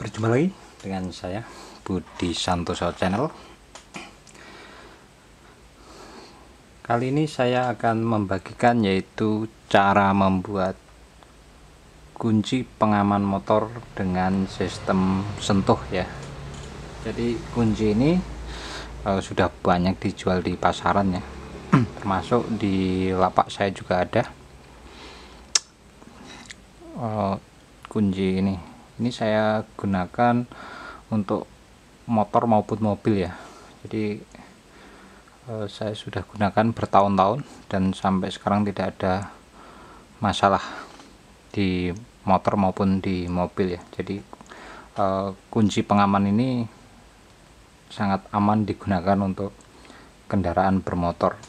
Berjumpa lagi dengan saya Budi Santoso Channel. Kali ini saya akan membagikan yaitu cara membuat kunci pengaman motor dengan sistem sentuh ya. Jadi kunci ini sudah banyak dijual di pasaran ya. Termasuk di lapak saya juga ada kunci ini saya gunakan untuk motor maupun mobil ya. Jadi saya sudah gunakan bertahun-tahun dan sampai sekarang tidak ada masalah di motor maupun di mobil ya. Jadi kunci pengaman ini sangat aman digunakan untuk kendaraan bermotor.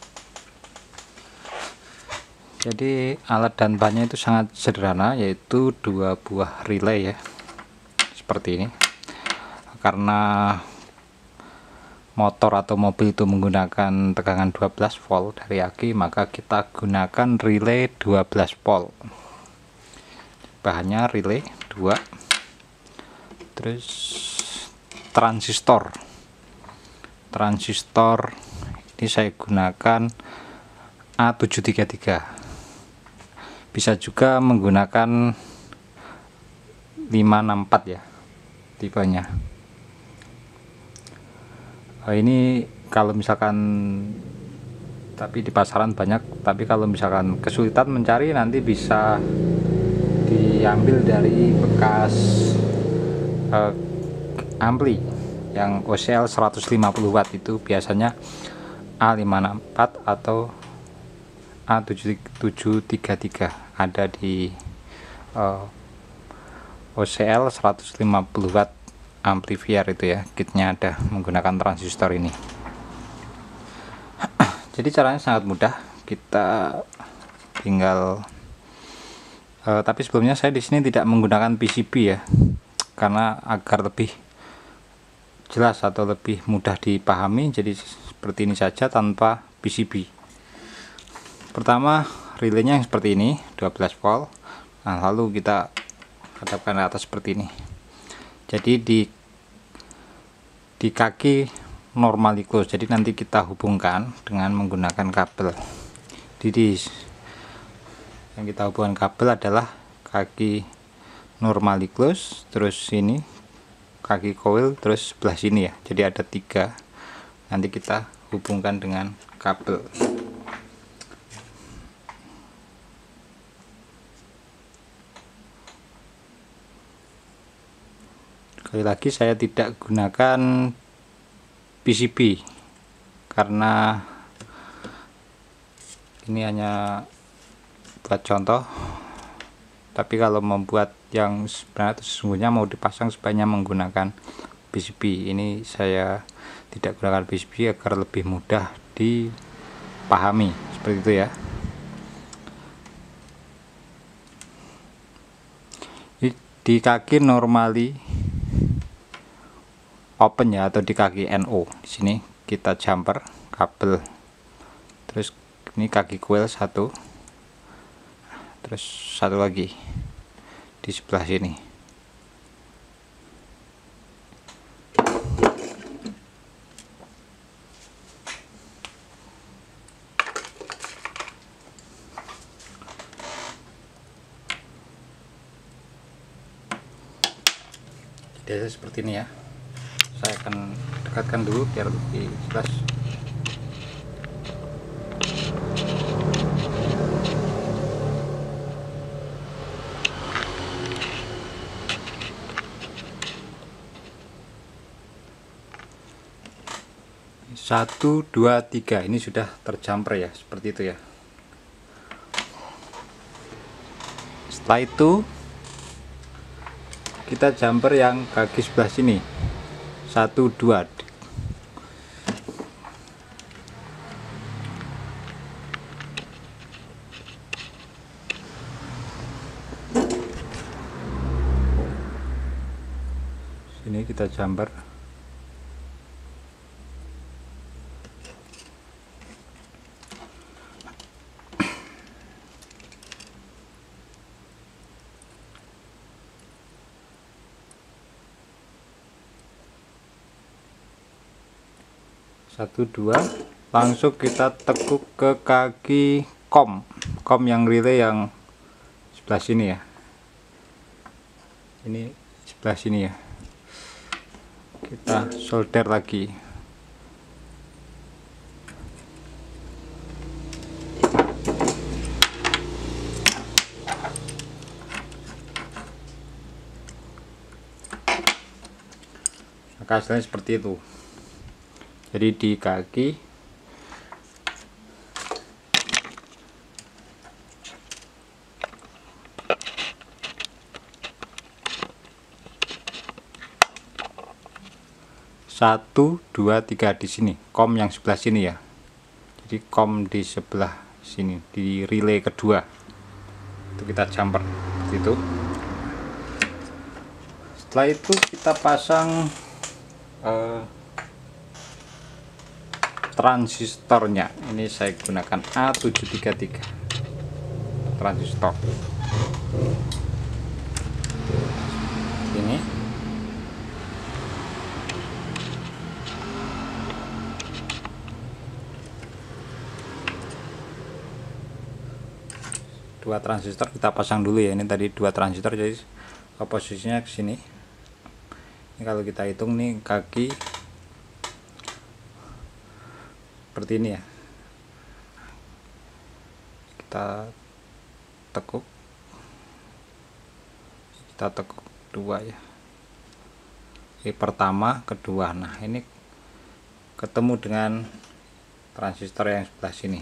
Jadi alat dan bahannya itu sangat sederhana, yaitu dua buah relay ya, seperti ini. Karena motor atau mobil itu menggunakan tegangan 12 volt dari aki, maka kita gunakan relay 12 volt. Bahannya relay 2, terus transistor ini saya gunakan A733. Bisa juga menggunakan 564 ya tipenya. Ini kalau misalkan, tapi di pasaran banyak, tapi kalau misalkan kesulitan mencari nanti bisa diambil dari bekas ampli yang OCL 150 watt, itu biasanya A564 atau A733 ada di OCL 150 watt amplifier itu ya, kitnya ada menggunakan transistor ini. Jadi caranya sangat mudah, kita tinggal tapi sebelumnya saya di sini tidak menggunakan PCB ya, karena agar lebih jelas atau lebih mudah dipahami. Jadi seperti ini saja tanpa PCB. Pertama, relaynya yang seperti ini 12 volt. Nah, lalu kita hadapkan ke atas seperti ini. Jadi di kaki normally close. Jadi nanti kita hubungkan dengan menggunakan kabel. Jadi yang kita hubungkan kabel adalah kaki normally close, terus ini kaki coil, terus sebelah sini ya. Jadi ada 3. Nanti kita hubungkan dengan kabel. Sekali lagi, saya tidak gunakan PCB karena ini hanya buat contoh. Tapi kalau membuat yang sebenarnya sesungguhnya mau dipasang sebaiknya menggunakan PCB. Ini saya tidak gunakan PCB agar lebih mudah dipahami, seperti itu ya. Di kaki normally open ya, atau di kaki NO, di sini kita jumper kabel, terus ini kaki coil 1, terus satu lagi di sebelah sini. Jadi seperti ini ya. Saya akan dekatkan dulu biar lebih jelas. Satu, dua, tiga, ini sudah terjumper ya, seperti itu ya. Setelah itu kita jumper yang kaki sebelah sini, 1, 2. Sini kita jumper. 1 2, langsung kita tekuk ke kaki kom yang relay yang sebelah sini ya, ini sebelah sini ya, kita solder lagi. Maka hasilnya seperti itu. Jadi di kaki satu, dua, tiga di sini, kom yang sebelah sini ya. Jadi kom di sebelah sini di relay kedua itu kita jumper seperti itu. Setelah itu kita pasang transistornya. Ini saya gunakan A733 transistor ini. Dua transistor kita pasang dulu ya. Ini tadi 2 transistor, jadi posisinya ke sini. Ini kalau kita hitung nih kaki seperti ini ya, kita tekuk 2 ya. Ini pertama, kedua. Nah ini ketemu dengan transistor yang sebelah sini.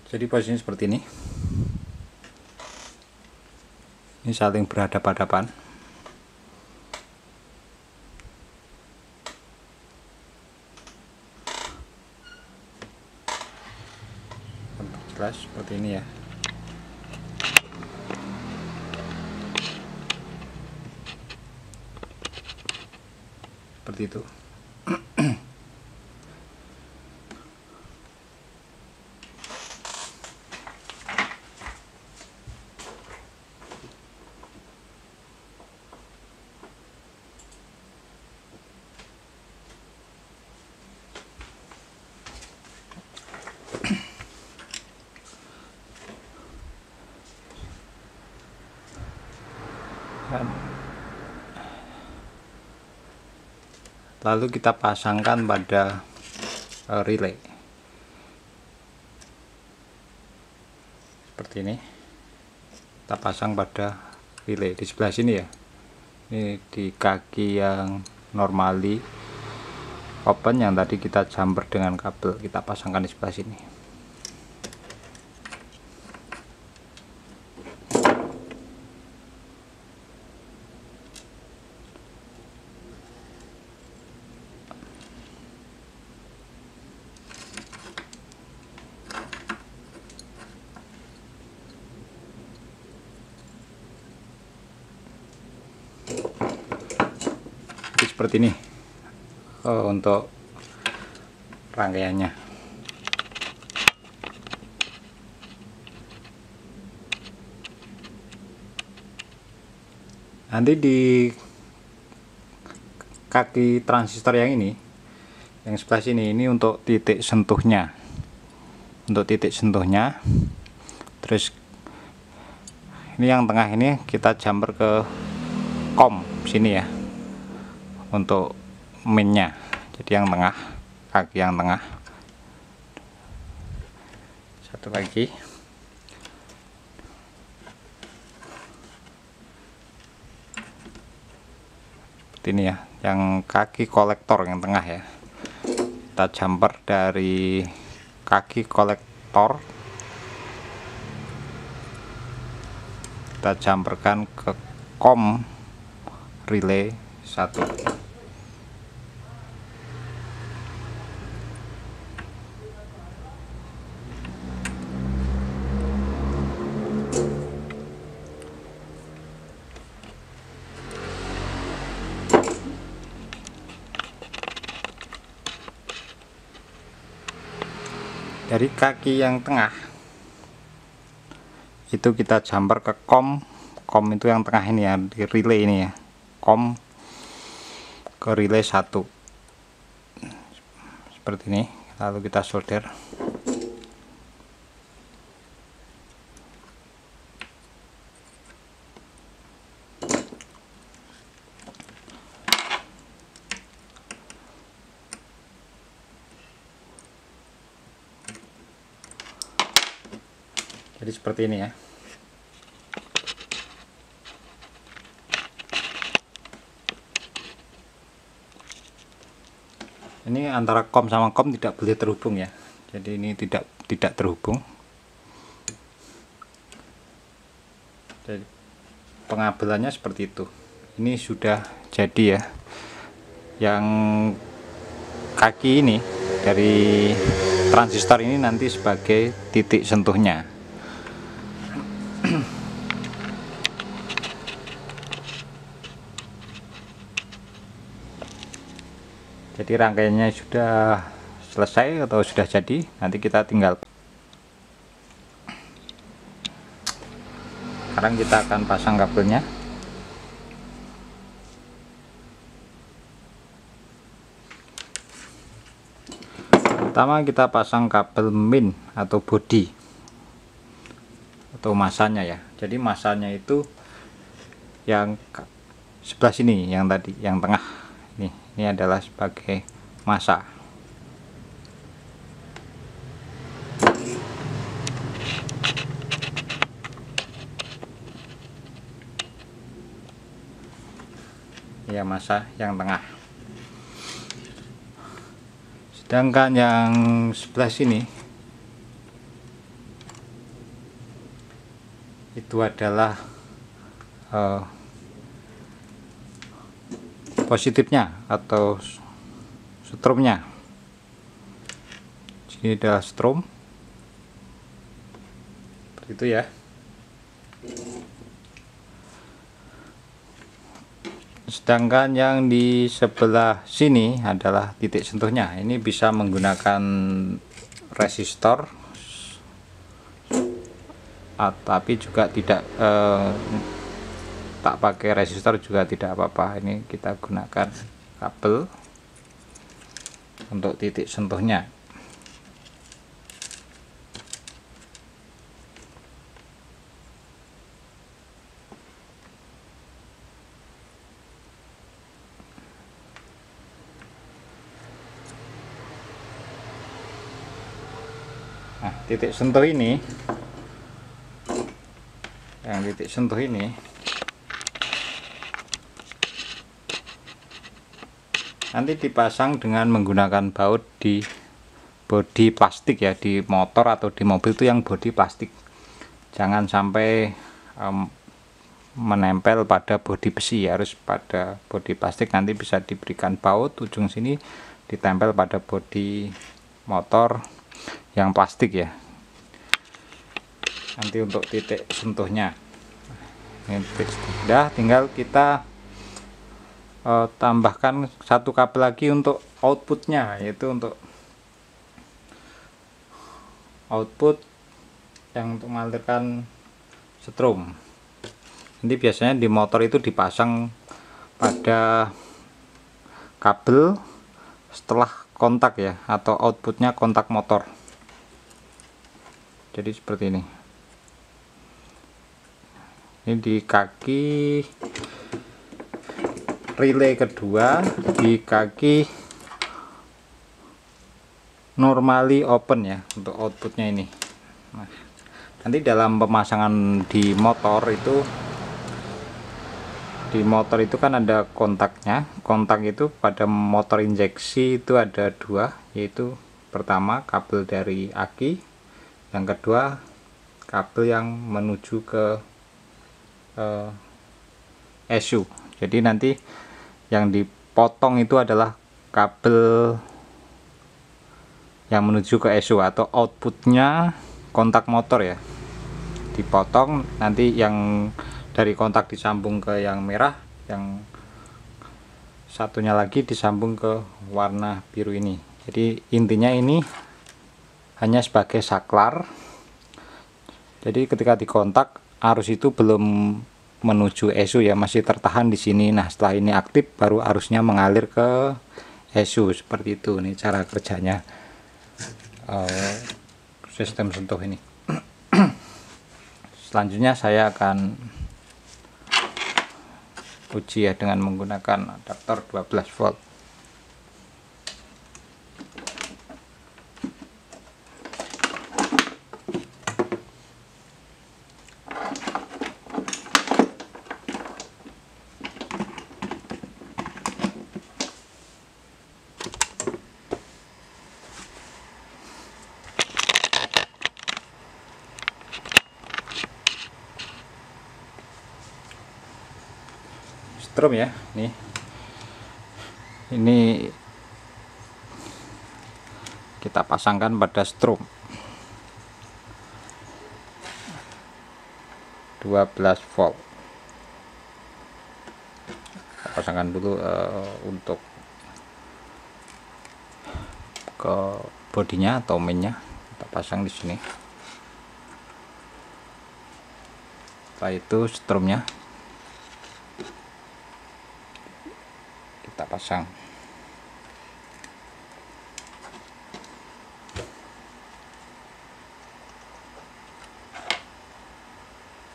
Jadi posisinya seperti ini. Ini saling berhadapan-hadapan. Jelas seperti ini ya. Seperti itu. Lalu kita pasangkan pada relay seperti ini. Kita pasang pada relay di sebelah sini ya. Ini di kaki yang normally open yang tadi kita jumper dengan kabel, kita pasangkan di sebelah sini. Seperti ini untuk rangkaiannya. Nanti di kaki transistor yang ini, yang sebelah sini, ini untuk titik sentuhnya. Untuk titik sentuhnya. Terus ini yang tengah ini kita jumper ke kom sini ya. Untuk mainnya, jadi yang tengah, kaki yang tengah Satu lagi. Seperti ini ya, yang kaki kolektor yang tengah ya. Kita jumper dari kaki kolektor, kita jumperkan ke kom relay 1. Dari kaki yang tengah itu kita jumper ke kom itu yang tengah ini ya, di relay ini ya, kom ke relay 1 seperti ini. Lalu kita solder. Jadi seperti ini ya. Ini antara kom sama kom tidak boleh terhubung ya. Jadi ini tidak terhubung. Jadi pengabelannya seperti itu. Ini sudah jadi ya. Yang kaki ini dari transistor ini nanti sebagai titik sentuhnya. Jadi rangkaiannya sudah selesai atau sudah jadi, nanti kita tinggal. Sekarang kita akan pasang kabelnya. Pertama kita pasang kabel min atau body atau masanya ya. Jadi masanya itu yang sebelah sini, yang tadi, yang tengah. Ini adalah sebagai masa. Ya, masa yang tengah. Sedangkan yang sebelah sini itu adalah positifnya atau strumnya. Sini adalah strum. Seperti itu ya. Sedangkan yang di sebelah sini adalah titik sentuhnya. Ini bisa menggunakan resistor, tapi juga tidak tak pakai resistor juga tidak apa-apa. Ini kita gunakan kabel untuk titik sentuhnya. Nah, titik sentuh ini, yang titik sentuh ini nanti dipasang dengan menggunakan baut di bodi plastik ya, di motor atau di mobil itu yang bodi plastik. Jangan sampai menempel pada bodi besi, harus pada bodi plastik. Nanti bisa diberikan baut ujung sini ditempel pada bodi motor yang plastik ya. Nanti untuk titik sentuhnya. Ini sudah, tinggal kita tambahkan satu kabel lagi untuk outputnya, yaitu untuk output yang untuk mengalirkan strum. Nanti biasanya di motor itu dipasang pada kabel setelah kontak ya, atau outputnya kontak motor. Jadi seperti ini. Ini di kaki relay kedua, di kaki normally open ya, untuk outputnya ini. Nah, nanti dalam pemasangan di motor itu kan ada kontaknya. Kontak itu pada motor injeksi itu ada dua, yaitu pertama kabel dari aki, yang kedua kabel yang menuju ke ECU. Jadi nanti yang dipotong itu adalah kabel yang menuju ke ECU atau outputnya kontak motor ya, dipotong. Nanti yang dari kontak disambung ke yang merah, yang satunya lagi disambung ke warna biru ini. Jadi intinya ini hanya sebagai saklar. Jadi ketika dikontak arus itu belum menuju ECU ya, masih tertahan di sini. Nah setelah ini aktif baru arusnya mengalir ke ECU. Seperti itu nih cara kerjanya sistem sentuh ini. Selanjutnya saya akan uji ya dengan menggunakan adaptor 12 volt. Strom ya, ini kita pasangkan pada strom 12 volt. Kita pasangkan dulu untuk ke bodinya atau mainnya, kita pasang di sini. Setelah itu stromnya kita pasang.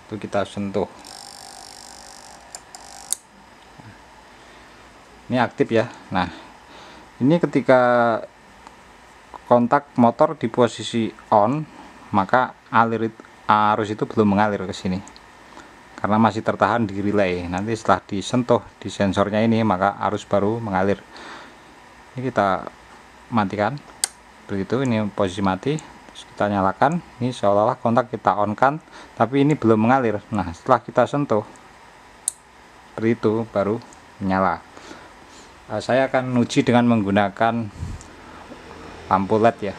Itu kita sentuh. Ini aktif ya. Nah ini ketika kontak motor di posisi on, maka arus itu belum mengalir ke sini karena masih tertahan di relay. Nanti setelah disentuh di sensornya ini, maka arus baru mengalir. Ini kita matikan begitu, ini posisi mati. Terus kita nyalakan, ini seolah-olah kontak kita on kan, tapi ini belum mengalir. Nah setelah kita sentuh seperti itu baru menyala. Saya akan uji dengan menggunakan lampu LED ya.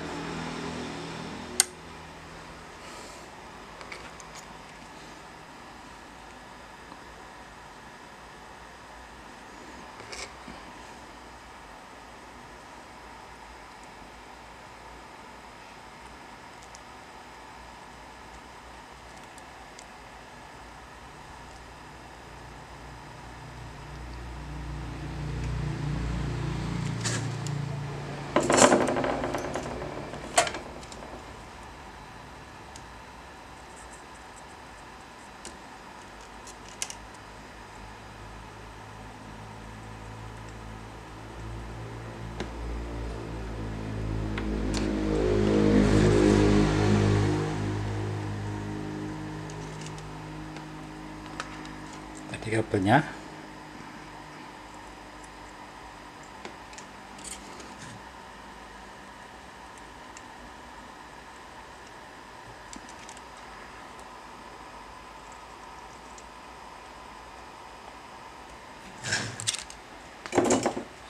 Tadi kabelnya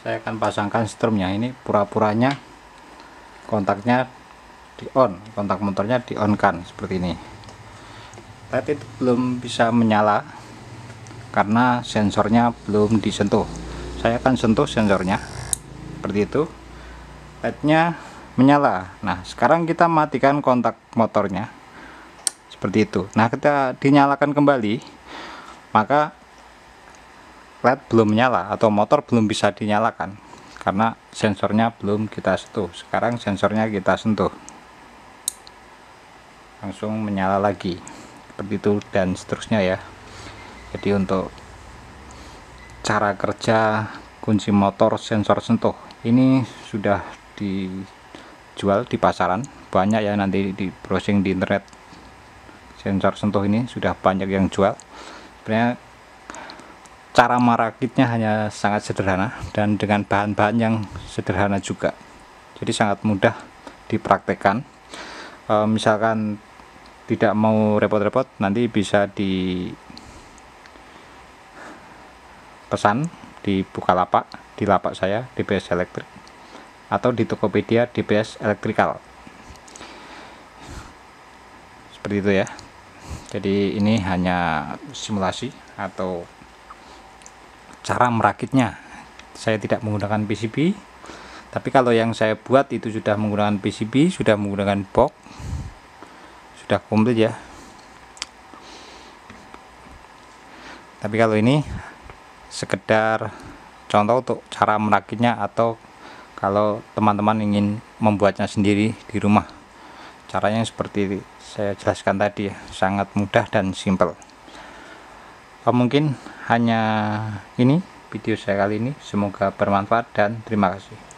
saya akan pasangkan stromnya. Ini pura-puranya kontaknya di on, kontak motornya di on kan seperti ini. LED itu belum bisa menyala karena sensornya belum disentuh. Saya akan sentuh sensornya seperti itu, LED-nya menyala. Nah sekarang kita matikan kontak motornya seperti itu. Nah kita dinyalakan kembali, maka LED belum menyala atau motor belum bisa dinyalakan karena sensornya belum kita sentuh. Sekarang sensornya kita sentuh, langsung menyala lagi seperti itu dan seterusnya ya. Jadi untuk cara kerja kunci motor sensor sentuh ini sudah dijual di pasaran, banyak ya, nanti di browsing di internet sensor sentuh ini sudah banyak yang jual. Sebenarnya cara merakitnya hanya sangat sederhana dan dengan bahan-bahan yang sederhana juga, jadi sangat mudah dipraktekkan. Misalkan tidak mau repot-repot, nanti bisa dipesan di Bukalapak, di lapak saya DBS Elektrik, atau di Tokopedia DBS Elektrikal, seperti itu ya. Jadi ini hanya simulasi atau cara merakitnya. Saya tidak menggunakan PCB, tapi kalau yang saya buat itu sudah menggunakan PCB, sudah menggunakan box, sudah komplit ya. Tapi kalau ini sekedar contoh untuk cara merakitnya, atau kalau teman-teman ingin membuatnya sendiri di rumah, caranya seperti saya jelaskan tadi ya, sangat mudah dan simple. Mungkin hanya ini video saya kali ini, semoga bermanfaat dan terima kasih.